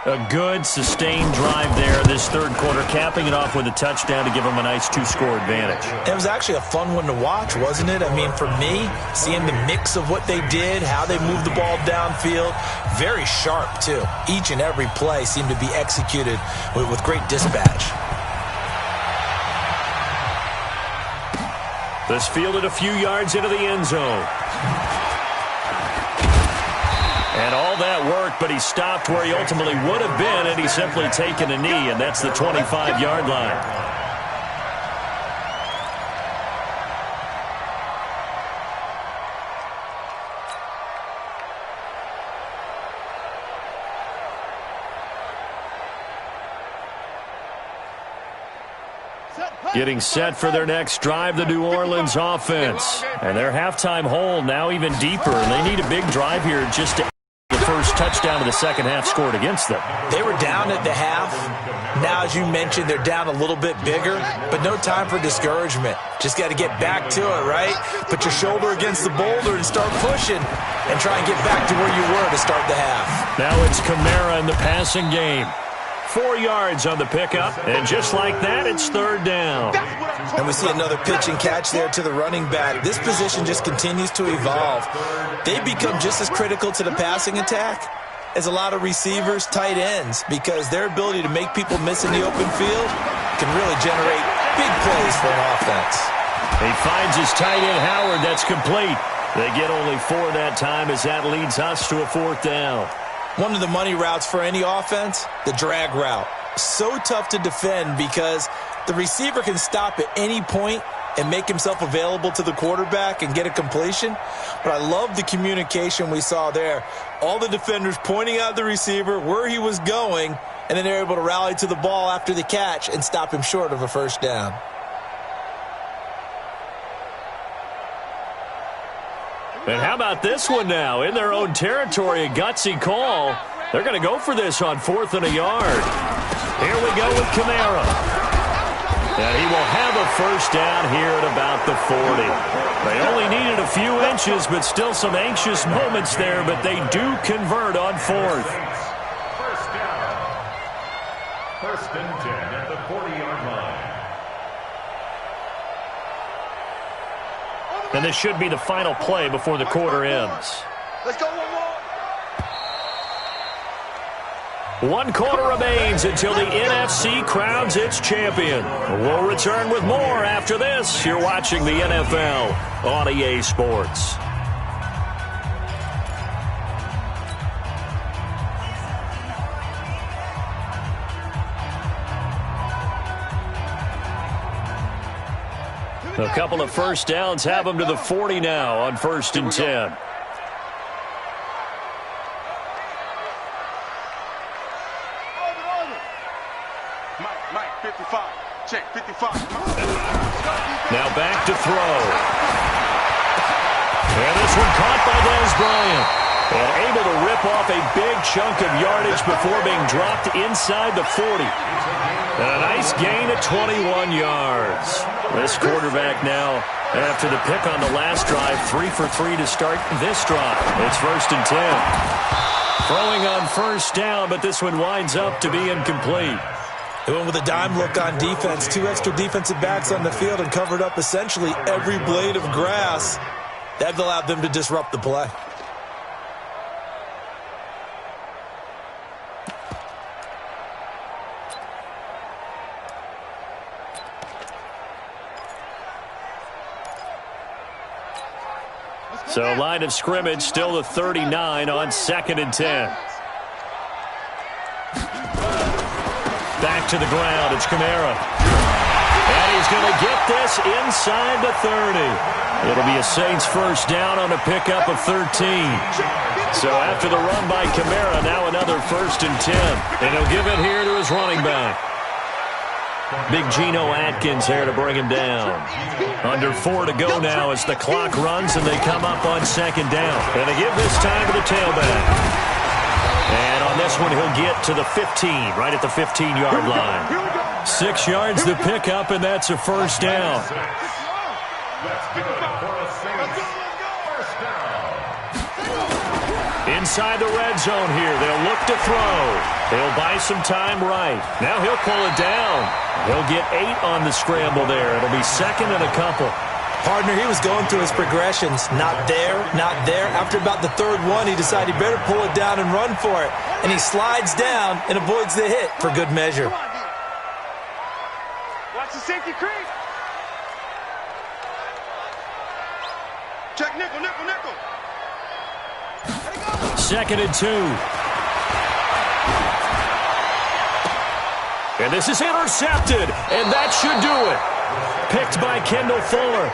A good, sustained drive there this 3rd quarter, capping it off with a touchdown to give them a nice 2-score advantage. It was actually a fun one to watch, wasn't it? I mean, for me, seeing the mix of what they did, how they moved the ball downfield, very sharp, too. Each and every play seemed to be executed with great dispatch. This fielded a few yards into the end zone. And all that work, but he stopped where he ultimately would have been, and he's simply taken a knee, and that's the 25-yard line. Getting set for their next drive, the New Orleans offense. And their halftime hole now even deeper, and they need a big drive here just to the first touchdown of the second half scored against them. They were down at the half. Now, as you mentioned, they're down a little bit bigger, but no time for discouragement. Just got to get back to it, right? Put your shoulder against the boulder and start pushing and try and get back to where you were to start the half. Now it's Kamara in the passing game. 4 yards on the pickup, and just like that, it's 3rd down. And we see another pitch and catch there to the running back. This position just continues to evolve. They become just as critical to the passing attack as a lot of receivers, tight ends, because their ability to make people miss in the open field can really generate big plays for an offense. He finds his tight end, Howard. That's complete. They get only 4 that time as that leads us to a 4th down. One of the money routes for any offense, the drag route. So tough to defend because the receiver can stop at any point and make himself available to the quarterback and get a completion. But I love the communication we saw there. All the defenders pointing out the receiver, where he was going, and then they're able to rally to the ball after the catch and stop him short of a 1st down. And how about this one now? In their own territory, a gutsy call. They're going to go for this on 4th and a yard. Here we go with Kamara. And he will have a 1st down here at about the 40. They only needed a few inches, but still some anxious moments there, but they do convert on 4th. 1st down. 1st and 10 at the 40-yard line. And this should be the final play before the quarter ends. Let's go, one more. 1 quarter remains until the NFC crowns its champion. We'll return with more after this. You're watching the NFL on EA Sports. A couple of 1st downs have them to the 40 now on 1st and 10. Mike, 55. Check, 55. Now back to throw. And this one caught by Dez Bryant. And able to rip off a big chunk of yardage before being dropped inside the 40. And a nice gain at 21 yards. This quarterback now, after the pick on the last drive, 3 for 3 to start this drive. It's 1st and 10. Throwing on 1st down, but this one winds up to be incomplete. They went with a dime look on defense. 2 extra defensive backs on the field and covered up essentially every blade of grass. That allowed them to disrupt the play. So line of scrimmage still the 39 on 2nd and 10. Back to the ground. It's Kamara. And he's going to get this inside the 30. It'll be a Saints first down on a pickup of 13. So after the run by Kamara, now another 1st and 10. And he'll give it here to his running back. Big Geno Atkins there to bring him down. Under 4 to go now as the clock runs and they come up on 2nd down. And they give this time to the tailback. And on this one, he'll get to the 15, right at the 15-yard line. 6 yards the pickup, and that's a first down. That's good for a Saints first down. Inside the red zone here. They'll look to throw. They'll buy some time right. Now he'll pull it down. He'll get 8 on the scramble there. It'll be 2nd and a couple. Partner, he was going through his progressions. Not there, not there. After about the 3rd one, he decided he better pull it down and run for it. And he slides down and avoids the hit for good measure. Watch the safety creep. Check nickel, nickel, nickel. 2nd and 2. And this is intercepted, and that should do it. Picked by Kendall Fuller.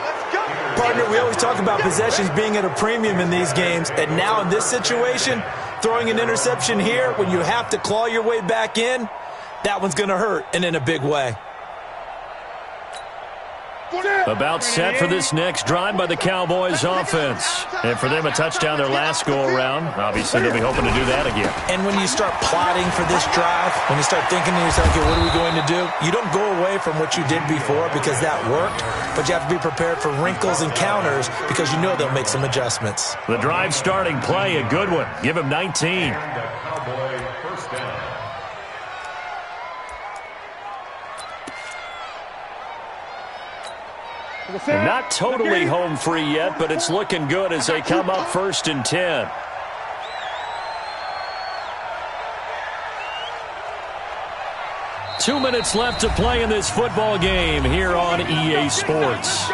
Partner, we always talk about possessions being at a premium in these games, and now in this situation, throwing an interception here when you have to claw your way back in, that one's going to hurt, and in a big way. About set for this next drive by the Cowboys offense. And for them, a touchdown their last go-around. Obviously, they'll be hoping to do that again. And when you start plotting for this drive, when you start thinking to yourself, okay, what are we going to do? You don't go away from what you did before because that worked, but you have to be prepared for wrinkles and counters because you know they'll make some adjustments. The drive starting play, a good one. Give him 19. Cowboy first down. Not totally home free yet, but it's looking good as they come up 1st and 10. Two minutes left to play in this football game here on EA Sports.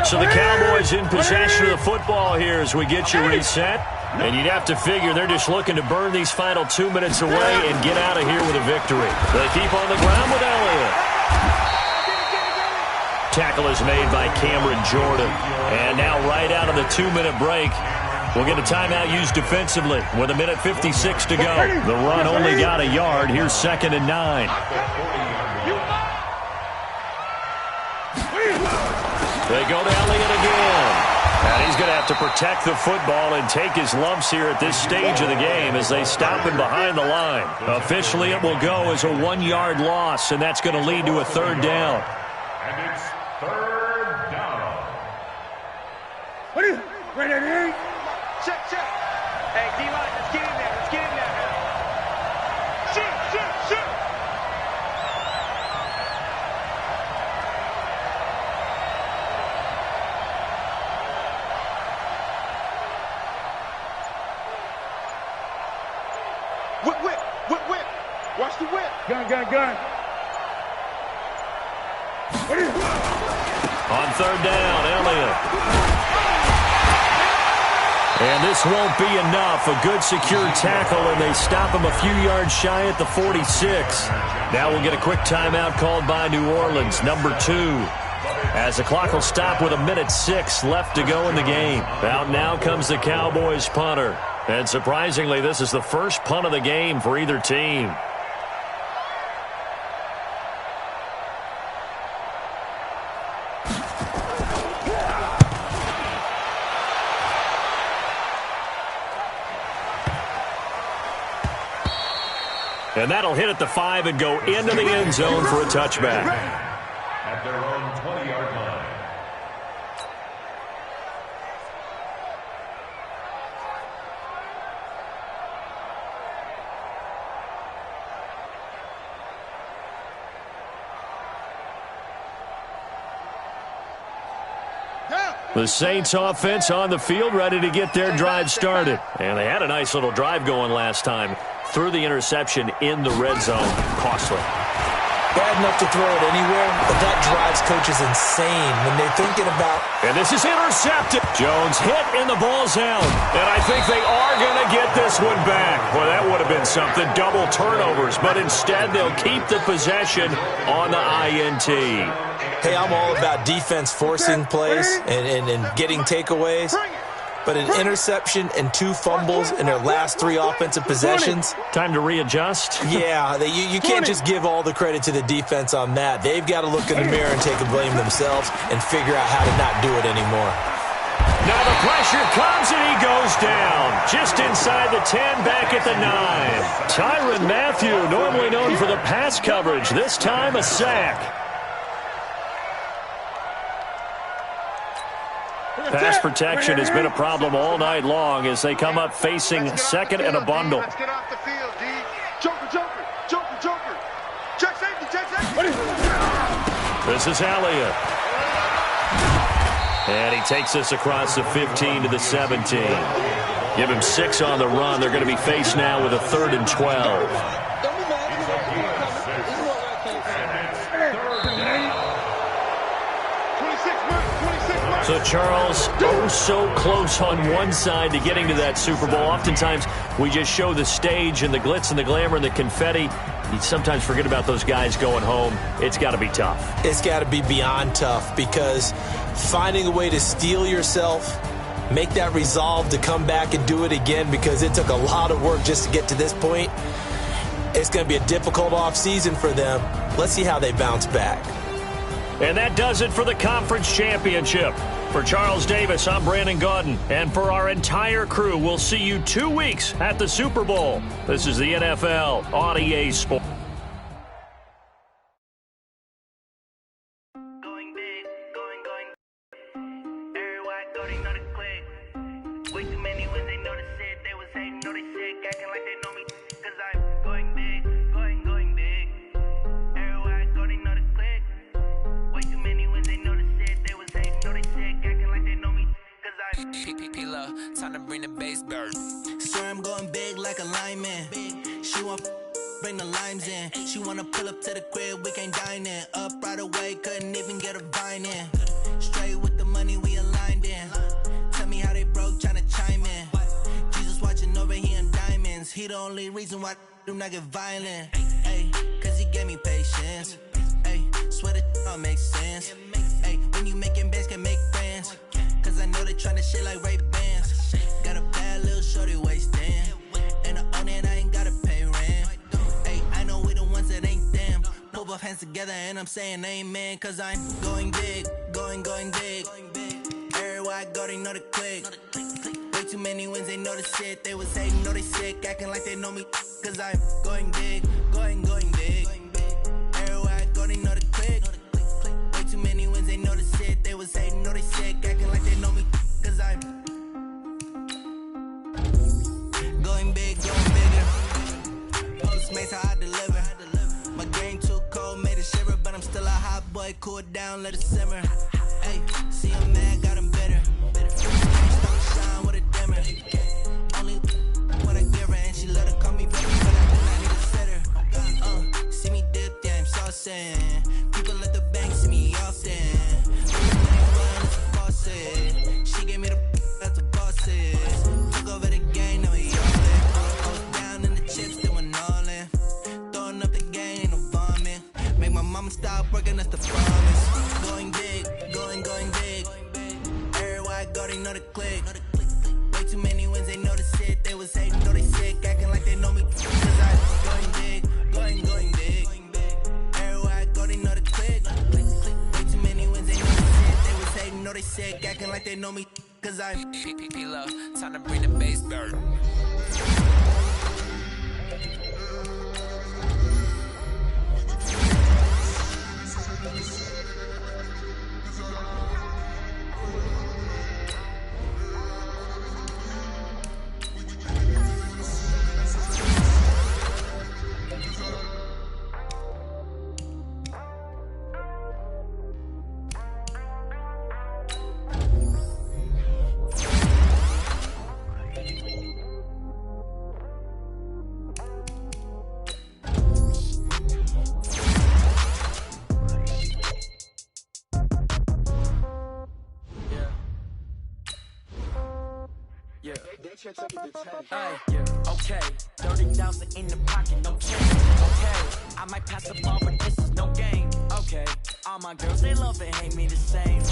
So the Cowboys in possession of the football here as we get you reset. And you'd have to figure they're just looking to burn these final 2 minutes away and get out of here with a victory. They keep on the ground with Elliott. Tackle is made by Cameron Jordan. And now right out of the 2-minute break, we'll get a timeout used defensively with 1:56 to go. The run only got a yard. Here's 2nd and 9. They go to Elliott again. And he's going to have to protect the football and take his lumps here at this stage of the game as they stop him behind the line. Officially, it will go as a 1-yard loss, and that's going to lead to a 3rd down. And it's 3rd down. What are you? Ready? Check, check. Hey, D-line, let's get in there. Let's get in there. Shoot, shoot, shoot. Whip, whip, whip, whip. Watch the whip. Gun, gun, gun. What is it? On 3rd down, Elliott. And this won't be enough. A good secure tackle, and they stop him a few yards shy at the 46. Now we'll get a quick timeout called by New Orleans, number 2. As the clock will stop with 1:06 left to go in the game. Out now comes the Cowboys punter. And surprisingly, this is the first punt of the game for either team. And that'll hit at the 5 and go into the end zone for a touchback. At their own 20-yard line. The Saints offense on the field, ready to get their drive started. And they had a nice little drive going last time. Threw the interception in the red zone. Costly. bad enough to throw it anywhere, but that drives coaches insane when they're thinking about... And this is intercepted. Jones hit and the ball's out. And I think they are going to get this one back. Well, that would have been something. Double turnovers. But instead, they'll keep the possession on the INT. Hey, I'm all about defense forcing plays and getting takeaways. But an interception and 2 fumbles in their last 3 offensive possessions. Time to readjust? Yeah, you can't just give all the credit to the defense on that. They've got to look in the mirror and take a blame themselves and figure out how to not do it anymore. Now the pressure comes and he goes down. Just inside the 10, back at the 9. Tyrann Mathieu, normally known for the pass coverage, this time a sack. Pass protection has been a problem all night long as they come up facing second and a bundle. Let's get off the field, D. Joker. Check safety. This is Elliott. And he takes this across the 15 to the 17. Give him 6 on the run. They're going to be faced now with a 3rd and 12. So, Charles, so close on one side to getting to that Super Bowl. Oftentimes, we just show the stage and the glitz and the glamour and the confetti. You sometimes forget about those guys going home. It's got to be tough. It's got to be beyond tough because finding a way to steel yourself, make that resolve to come back and do it again because it took a lot of work just to get to this point. It's going to be a difficult offseason for them. Let's see how they bounce back. And that does it for the conference championship. For Charles Davis, I'm Brandon Gaudin. And for our entire crew, we'll see you 2 weeks at the Super Bowl. This is the NFL on EA Sports. Time to bring the bass bird. Swear I'm going big like a lineman. She want bring the limes in. She wanna pull up to the crib, we can't dine in. Up right away, couldn't even get a vine in. Straight with the money we aligned in. Tell me how they broke, tryna chime in. Jesus watching over here in diamonds. He the only reason why I do not get violent. Ay, cause he gave me patience. Ay, swear that all makes sense. Ay, when you making bands can make friends. Cause I know they tryna shit like Ray-Bans. Got a bad little shorty wasting. And I own it, I ain't gotta pay rent. Hey, I know we the ones that ain't them. Pull both hands together and I'm saying amen. Cause I'm going big, going big. Everywhere I go, they know the click. Way too many wins, they know the shit. They was hating, know they sick, acting like they know me. Cause I'm going big, going big. Everywhere I go, they know the click. Way too many wins, they know the shit. They was hating, know they sick, acting like they know me. Cause I'm going big, going bigger. Postmates how I deliver. My game too cold, made it shiver, but I'm still a hot boy. Cool it down, let it simmer. Hey, see him mad, got him bitter. Stop shine with a dimmer. Only what I give her, and she let her call me baby, but I need a sitter. See me dip, yeah, I'm saucing. People at the bank see me often. She gave me the that's the bosses. Took over the game, now we all in. I was down in the chips, they went all in. Throwing up the game, ain't no vomit. Make my mama stop working, that's the promise. Going big, going big. Everywhere I go, they know the click. Way too many wins, they know the shit. They was hating, know they sick, acting like they know me. Cause I'm going big, going big. Everywhere I go, they know the click. Way too many wins, they know the shit. They was hating, know they sick, acting like they know me. Cause I'm P-P-P-Love, time to bring the bass bird. Okay, 30,000 in the pocket, no change. Okay, I might pass the ball, but this is no game. Okay, all my girls, they love and hate me the same. Okay,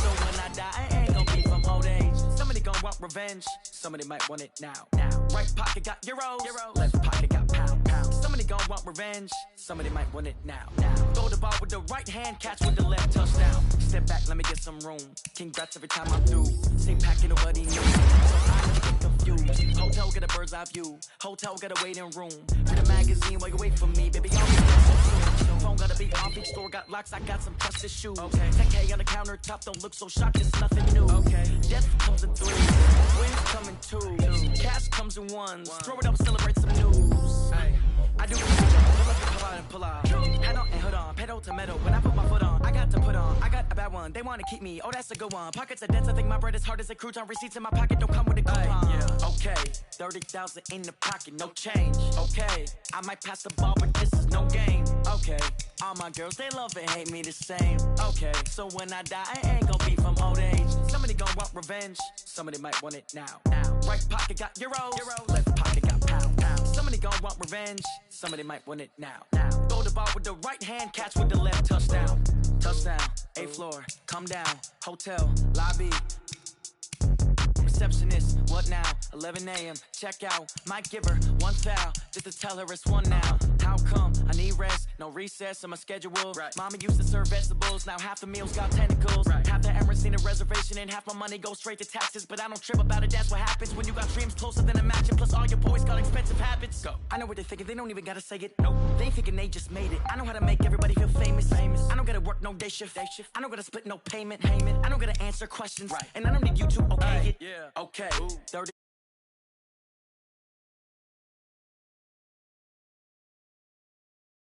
so when I die, I ain't gonna be from old age. Somebody gonna want revenge, somebody might want it now. Right pocket got euros, left pocket got pounds. Somebody gonna want revenge, somebody might want it now. Throw the ball with the right hand, catch with the left, touchdown. Step back, let me get some room. Congrats every time I'm through. Same packet, nobody knew. So I don't get confused. Hotel get a bird's eye view. Hotel get a waiting room. Read a magazine while you wait for me, baby. I'll be there so soon. Phone gotta be off, each store got locks. I got some trusted shoes. Okay. 10K on the countertop, don't look so shocked. It's nothing new. Okay. Death comes in threes. Wins come in twos. Cash comes in ones. Throw it up, celebrate some news. Hey. I do pull up and pull out and pull out. Head on and hood on, pedal to metal. When I put my foot on, I got to put on. I got a bad one, they wanna keep me. Oh, that's a good one. Pockets are dense, I think my bread is hard as a crouton. Receipts in my pocket don't come with a coupon. Okay, 30,000 in the pocket, no change. Okay, I might pass the ball, but this is no game. Okay, all my girls, they love and hate me the same. Okay, so when I die, I ain't gonna be from old age. Somebody gon' want revenge, somebody might want it now. Right pocket got euros, left pocket got pounds. Somebody gon' want revenge, somebody might want it now. Throw the ball with the right hand, catch with the left, touchdown. Touchdown, 8th floor, come down, hotel, lobby. Receptionist, what now? 11 a.m. Check out. Might give her one foul just to tell her it's one now. How come? I need rest, no recess in my schedule. Right. Mama used to serve vegetables, now half the meals got tentacles. Right. Half the Emirates need a reservation and half my money goes straight to taxes. But I don't trip about it, that's what happens when you got dreams closer than a match. And plus all your boys got expensive habits. Go. I know what they're thinking, they don't even gotta say it. Nope. They ain't thinking they just made it. I know how to make everybody feel famous. I don't gotta work no day shift. I don't gotta split no payment. I don't gotta answer questions. Right. And I don't need you to okay it. Yeah. Okay. 30.